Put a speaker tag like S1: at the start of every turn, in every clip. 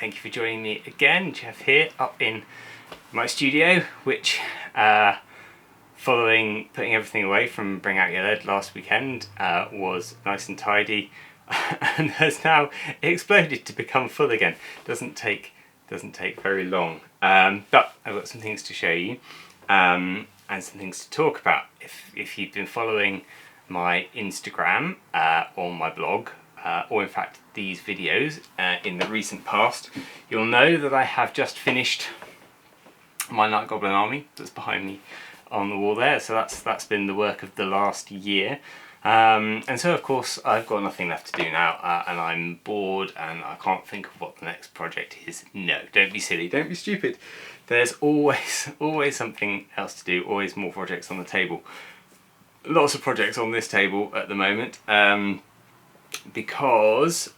S1: thank you for joining me again. Jeff here, up in my studio, which following putting everything away from Bring Out Your Lead last weekend was nice and tidy and has now exploded to become full again. Doesn't take very long, but I've got some things to show you and some things to talk about. If you've been following my Instagram or my blog, or in fact these videos in the recent past, you'll know that I have just finished my Night Goblin army that's behind me on the wall there. So that's been the work of the last year, and so of course I've got nothing left to do now, and I'm bored and I can't think of what the next project is. No, don't be silly, don't be stupid. There's always something else to do, always more projects on the table. Lots of projects on this table at the moment, because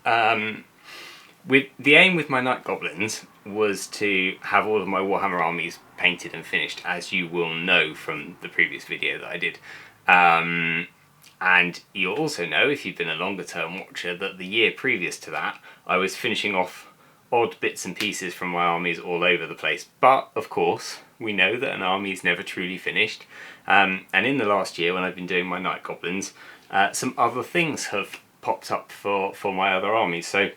S1: with the aim with my Night Goblins was to have all of my Warhammer armies painted and finished, as you will know from the previous video that I did. And you'll also know, if you've been a longer term watcher, that the year previous to that I was finishing off odd bits and pieces from my armies all over the place. But of course we know that an army is never truly finished, and in the last year when I've been doing my Night Goblins, some other things have popped up for my other armies. So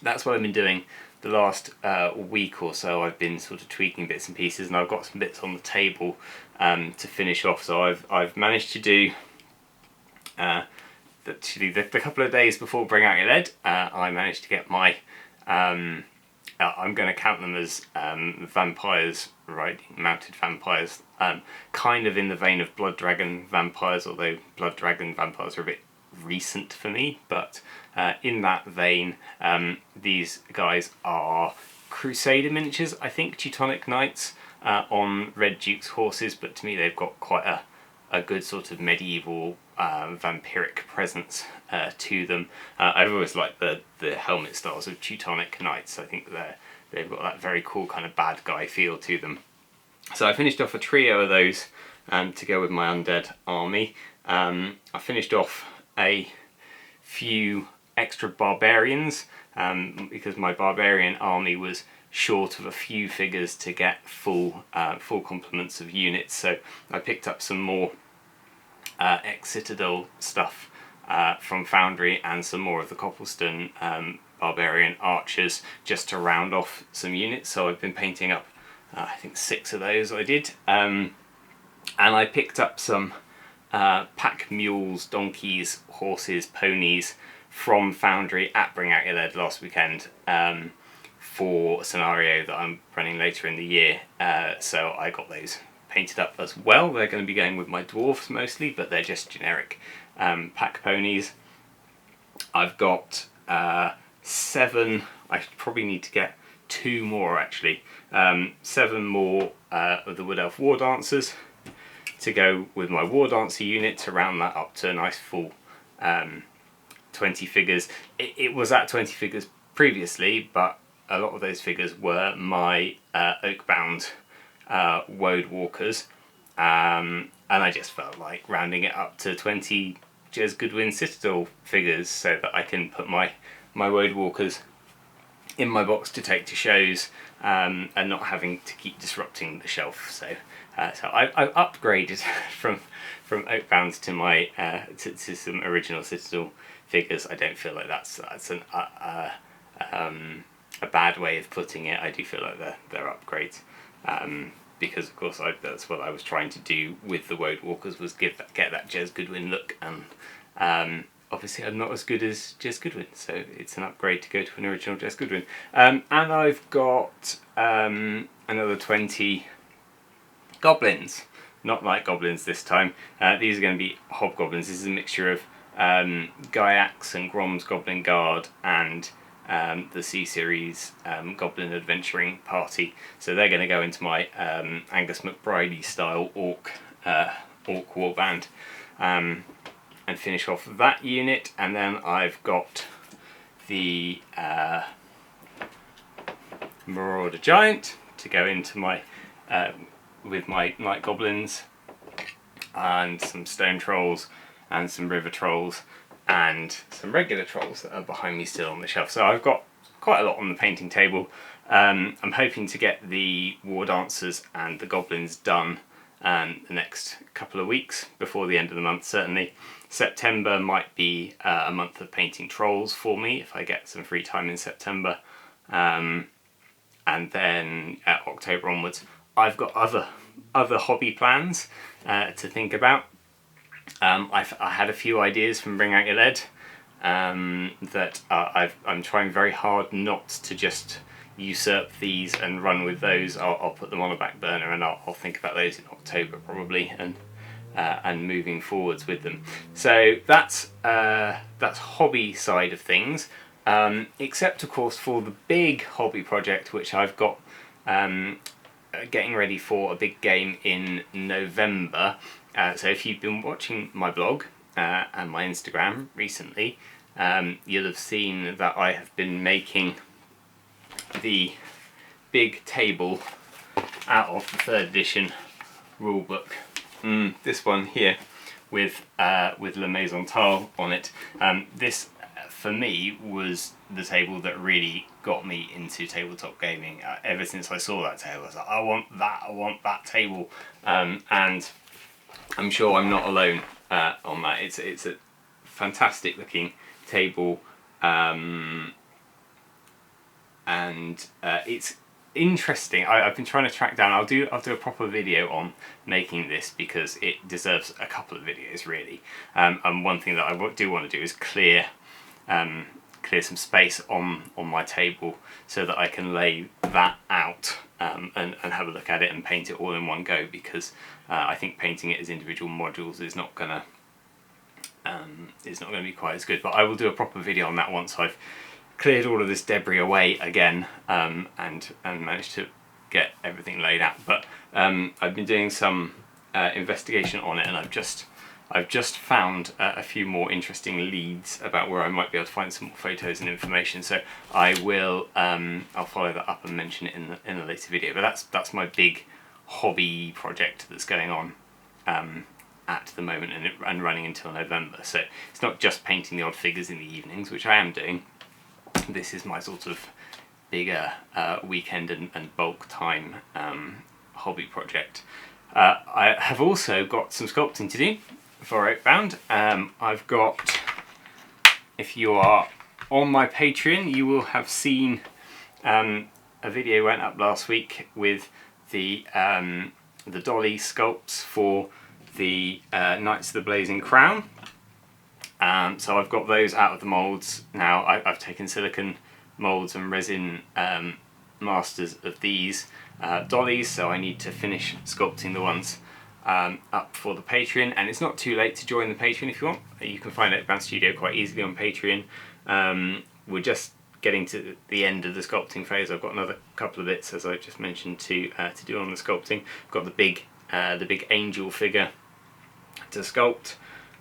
S1: that's what I've been doing the last week or so. I've been sort of tweaking bits and pieces, and I've got some bits on the table to finish off. So I've managed to do the couple of days before Bring Out Your Lead, I managed to get my I'm going to count them as vampires, right? Mounted vampires, kind of in the vein of Blood Dragon vampires, although Blood Dragon vampires are a bit recent for me, but in that vein, these guys are Crusader miniatures, I think, Teutonic Knights on Red Duke's horses, but to me they've got quite a good sort of medieval vampiric presence to them. I've always liked the helmet styles of Teutonic Knights. I think they've got that very cool kind of bad guy feel to them. So I finished off a trio of those to go with my undead army. I finished off a few extra barbarians because my barbarian army was short of a few figures to get full complements of units. So I picked up some more ex-Citadel stuff from Foundry and some more of the Copplestone barbarian archers just to round off some units. So I've been painting up I think 6 of those I did, and I picked up some pack mules, donkeys, horses, ponies from Foundry at Bring Out Your Lead last weekend for a scenario that I'm running later in the year. So I got those painted up as well. They're going to be going with my dwarfs mostly, but they're just generic pack ponies. I've got 7, I probably need to get 2 more actually, 7 more of the Wood Elf War Dancers to go with my War Dancer unit to round that up to a nice full 20 figures. It was at 20 figures previously, but a lot of those figures were my Oakbound Woad Walkers, and I just felt like rounding it up to 20 Jez Goodwin Citadel figures so that I can put my Woad Walkers in my box to take to shows, and not having to keep disrupting the shelf. So I've upgraded from Oakbound to my to some original Citadel figures. I don't feel like that's a bad way of putting it. I do feel like they're upgrades, because of course that's what I was trying to do with the Woad Walkers, was get that Jez Goodwin look, and obviously I'm not as good as Jez Goodwin, so it's an upgrade to go to an original Jez Goodwin. And I've got another 20 goblins, not Night Goblins this time. These are going to be hobgoblins. This is a mixture of Gaiax and Grom's Goblin Guard and the C-Series Goblin Adventuring Party. So they're going to go into my Angus MacBride style Orc Warband, and finish off that unit. And then I've got the Marauder Giant to go into my with my Night Goblins, and some Stone Trolls and some River Trolls and some regular Trolls that are behind me still on the shelf. So I've got quite a lot on the painting table. I'm hoping to get the War Dancers and the Goblins done the next couple of weeks before the end of the month. Certainly September might be a month of painting Trolls for me if I get some free time in September, and then October onwards I've got other hobby plans to think about. I had a few ideas from Bring Out Your Lead that I'm trying very hard not to just usurp these and run with those. I'll put them on a back burner, and I'll think about those in October probably, and moving forwards with them. So that's hobby side of things. Except of course for the big hobby project which I've got, getting ready for a big game in November. So if you've been watching my blog and my Instagram recently, you'll have seen that I have been making the big table out of the 3rd edition rulebook. This one here with Le Maison-Tal on it. This for me was the table that really got me into tabletop gaming. Ever since I saw that table, I was like, I want that table, and I'm sure I'm not alone on that. It's a fantastic looking table, and it's interesting. I've been trying to track down. I'll do a proper video on making this because it deserves a couple of videos really. And one thing that I do want to do is clear some space on my table so that I can lay that out and have a look at it and paint it all in one go, because I think painting it as individual modules is not gonna be quite as good. But I will do a proper video on that once I've cleared all of this debris away again, and managed to get everything laid out. But I've been doing some investigation on it, and I've just found a few more interesting leads about where I might be able to find some more photos and information. So I will I'll follow that up and mention it in a later video. But that's my big hobby project that's going on at the moment, and running until November. So it's not just painting the odd figures in the evenings, which I am doing. This is my sort of bigger weekend and bulk time hobby project. I have also got some sculpting to do for Oakbound. I've got, if you are on my Patreon, you will have seen a video went up last week with the dolly sculpts for the Knights of the Blazing Crown. So I've got those out of the moulds now. I've taken silicone moulds and resin masters of these dollies, so I need to finish sculpting the ones up for the Patreon. And it's not too late to join the Patreon if you want. You can find Oakbound Studio quite easily on Patreon. We're just getting to the end of the sculpting phase. I've got another couple of bits, as I just mentioned, to do on the sculpting. I've got the big angel figure to sculpt,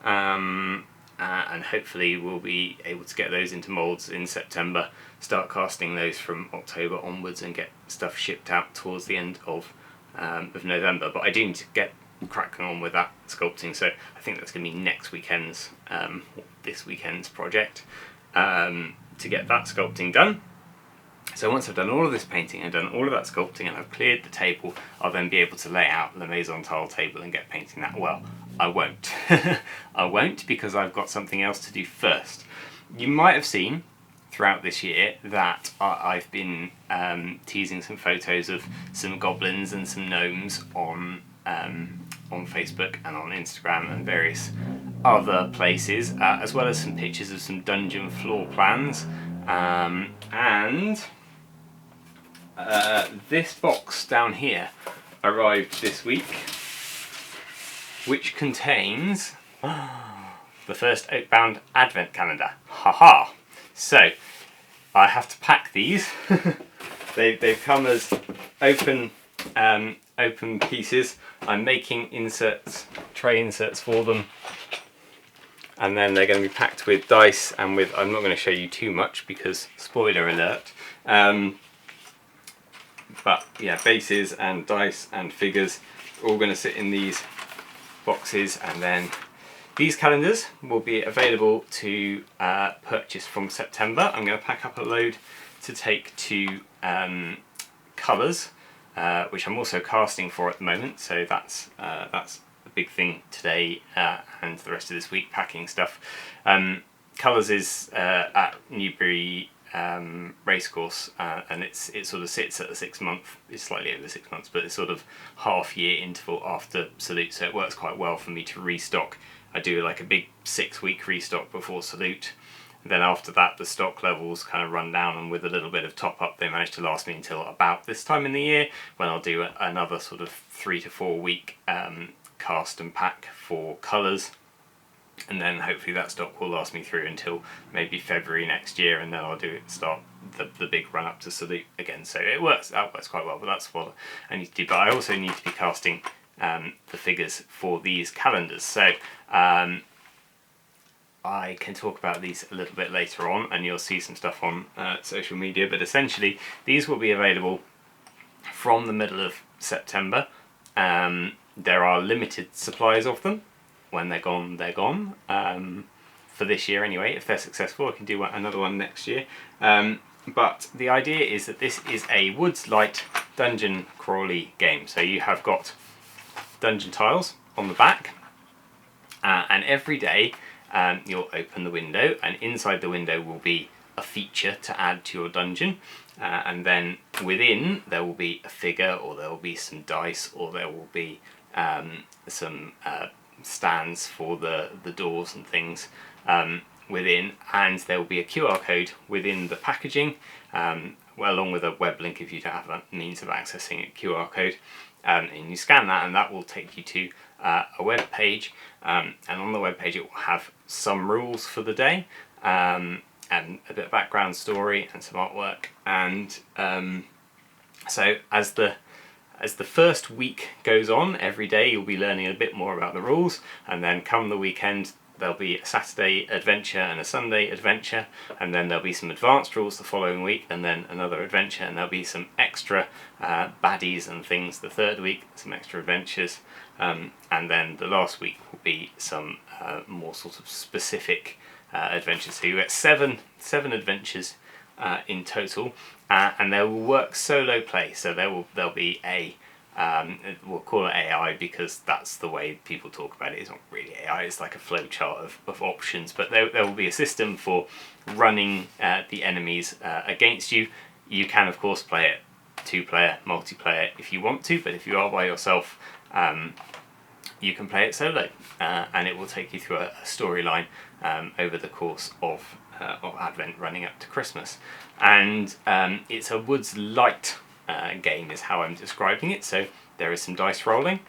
S1: and hopefully we'll be able to get those into moulds in September, start casting those from October onwards, and get stuff shipped out towards the end of November. But I do need to get cracking on with that sculpting, so I think that's going to be next weekend's, this weekend's project, to get that sculpting done. So once I've done all of this painting and done all of that sculpting and I've cleared the table, I'll then be able to lay out the Maison-Tal table and get painting that. Well, I won't. I won't, because I've got something else to do first. You might have seen throughout this year that I've been teasing some photos of some goblins and some gnomes on Facebook and on Instagram and various other places, as well as some pictures of some dungeon floor plans, and this box down here arrived this week, which contains the first Oakbound Advent Calendar. Haha! So I have to pack these. They've come as open pieces. I'm making inserts, tray inserts for them, and then they're going to be packed with dice and with, I'm not going to show you too much because spoiler alert, but yeah, bases and dice and figures are all going to sit in these boxes, and then these calendars will be available to purchase from September. I'm going to pack up a load to take to colours, which I'm also casting for at the moment. So that's a big thing today and the rest of this week, packing stuff. Colours is at Newbury Racecourse, and it sort of sits at the 6 month, it's slightly over 6 months, but it's sort of half-year interval after Salute, so it works quite well for me to restock. I do like a big 6-week restock before Salute. Then after that, the stock levels kind of run down, and with a little bit of top up, they manage to last me until about this time in the year, when I'll do another sort of 3 to 4 week cast and pack for colours. And then hopefully that stock will last me through until maybe February next year, and then I'll start the big run up to Salute again. So that works quite well, but that's what I need to do. But I also need to be casting the figures for these calendars. So I can talk about these a little bit later on, and you'll see some stuff on social media, but essentially these will be available from the middle of September. There are limited supplies of them. When they're gone, they're gone. For this year anyway. If they're successful, I can do another one next year. But the idea is that this is a Woods Light dungeon crawly game. So you have got dungeon tiles on the back, and every day you'll open the window, and inside the window will be a feature to add to your dungeon, and then within there will be a figure, or there will be some dice, or there will be some stands for the doors and things within, and there will be a QR code within the packaging, along with a web link if you don't have a means of accessing a QR code, and you scan that, and that will take you to a web page, and on the web page it will have some rules for the day, and a bit of background story and some artwork. And so as the first week goes on, every day you'll be learning a bit more about the rules, and then come the weekend there'll be a Saturday adventure and a Sunday adventure, and then there'll be some advanced rules the following week, and then another adventure, and there'll be some extra baddies and things the third week, some extra adventures, and then the last week will be some more sort of specific adventures. So you get seven adventures in total, and they will work solo play. So there'll be a we'll call it AI because that's the way people talk about it. It's not really AI, it's like a flow chart of options, but there will be a system for running the enemies against you. You can of course play it 2-player, multiplayer if you want to, but if you are by yourself, you can play it solo, and it will take you through a storyline over the course of Advent running up to Christmas. And it's a Woods Light game is how I'm describing it. So there is some dice rolling,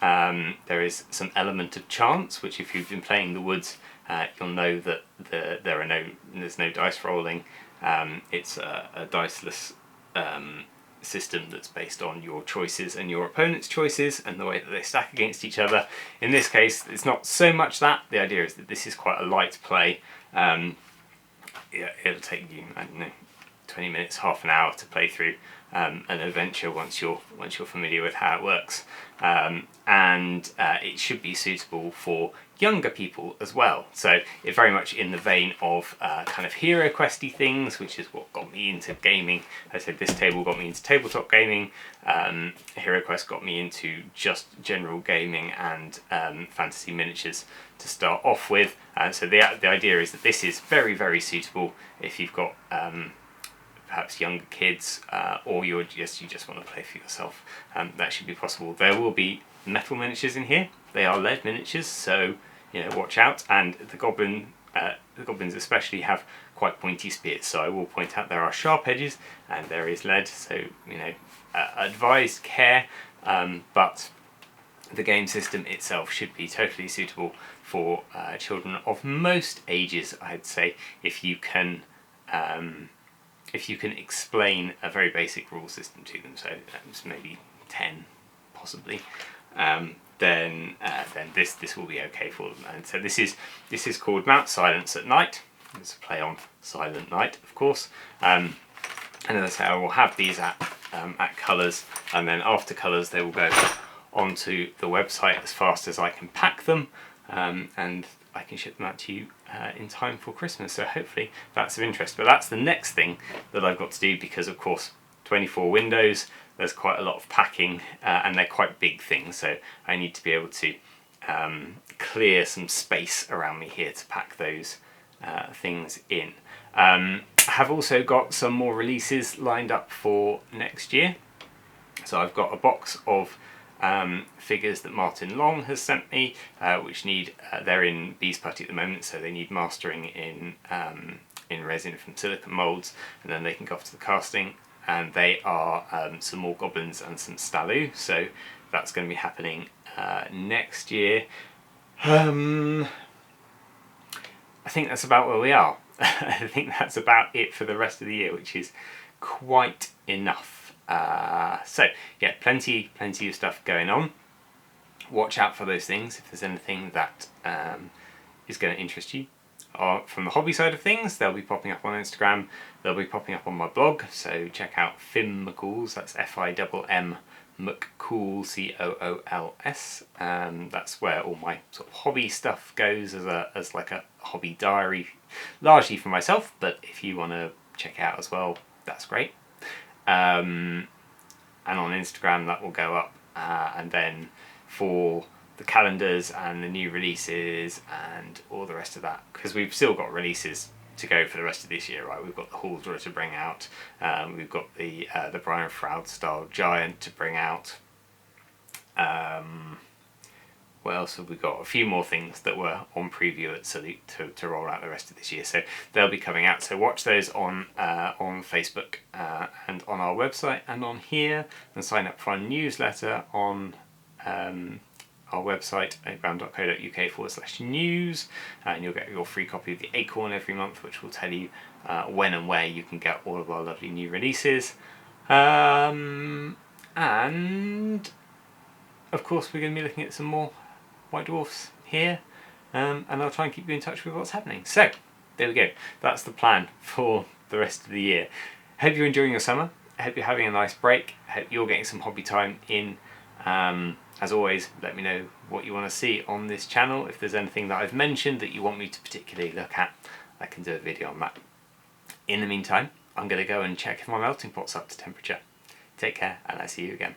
S1: there is some element of chance, which if you've been playing the Woods, you'll know that there's no dice rolling. It's a diceless system that's based on your choices and your opponent's choices and the way that they stack against each other. In this case, it's not so much that. The idea is that this is quite a light play. It'll take you, I don't know, 20 minutes, half an hour to play through an adventure once you're familiar with how it works, and it should be suitable for younger people as well. So it's very much in the vein of kind of hero questy things, which is what got me into gaming. I said this table got me into tabletop gaming. Hero Quest got me into just general gaming and fantasy miniatures to start off with. So the idea is that this is very, very suitable if you've got perhaps younger kids, or you just want to play for yourself. That should be possible. There will be metal miniatures in here. They are lead miniatures, so watch out. And the goblins especially have quite pointy spears. So I will point out there are sharp edges and there is lead. So advised care. But the game system itself should be totally suitable for children of most ages, I'd say, if you can explain a very basic rule system to them. So maybe 10 possibly, then this will be okay for them. And so this is called Mount Silence at Night. It's a play on Silent Night, of course. And as I say, I will have these at Colours, and then after Colours they will go onto the website as fast as I can pack them, and I can ship them out to you in time for Christmas, so hopefully that's of interest. But that's the next thing that I've got to do, because of course 24 windows, there's quite a lot of packing, and they're quite big things, so I need to be able to clear some space around me here to pack those things in. I have also got some more releases lined up for next year. So I've got a box of figures that Martin Long has sent me, which need, they're in Bees Putty at the moment, so they need mastering in resin from silicone moulds, and then they can go off to the casting. And they are some more goblins and some Stalu, so that's going to be happening next year. I think that's about where we are. I think that's about it for the rest of the year, which is quite enough. So yeah, plenty of stuff going on. Watch out for those things if there's anything that is going to interest you. From the hobby side of things, they'll be popping up on Instagram, they'll be popping up on my blog, so check out Fim McCools, that's Fimm McCool, Cools. That's where all my sort of hobby stuff goes, as like a hobby diary, largely for myself, but if you want to check it out as well, that's great. And on Instagram that will go up, and then for the calendars and the new releases and all the rest of that, because we've still got releases to go for the rest of this year, right? We've got the Haldra to bring out, we've got the Brian Froud style Giant to bring out. What else have we got? A few more things that were on preview at Salute to roll out the rest of this year, so they'll be coming out. So watch those on Facebook and on our website and on here, and sign up for our newsletter on our website, abraham.co.uk/news, and you'll get your free copy of the Acorn every month, which will tell you when and where you can get all of our lovely new releases. And of course we're going to be looking at some more White Dwarfs here, and I'll try and keep you in touch with what's happening. So there we go, that's the plan for the rest of the year. Hope you're enjoying your summer, I hope you're having a nice break, I hope you're getting some hobby time in. As always, let me know what you want to see on this channel. If there's anything that I've mentioned that you want me to particularly look at, I can do a video on that. In the meantime, I'm going to go and check if my melting pot's up to temperature. Take care, and I'll see you again.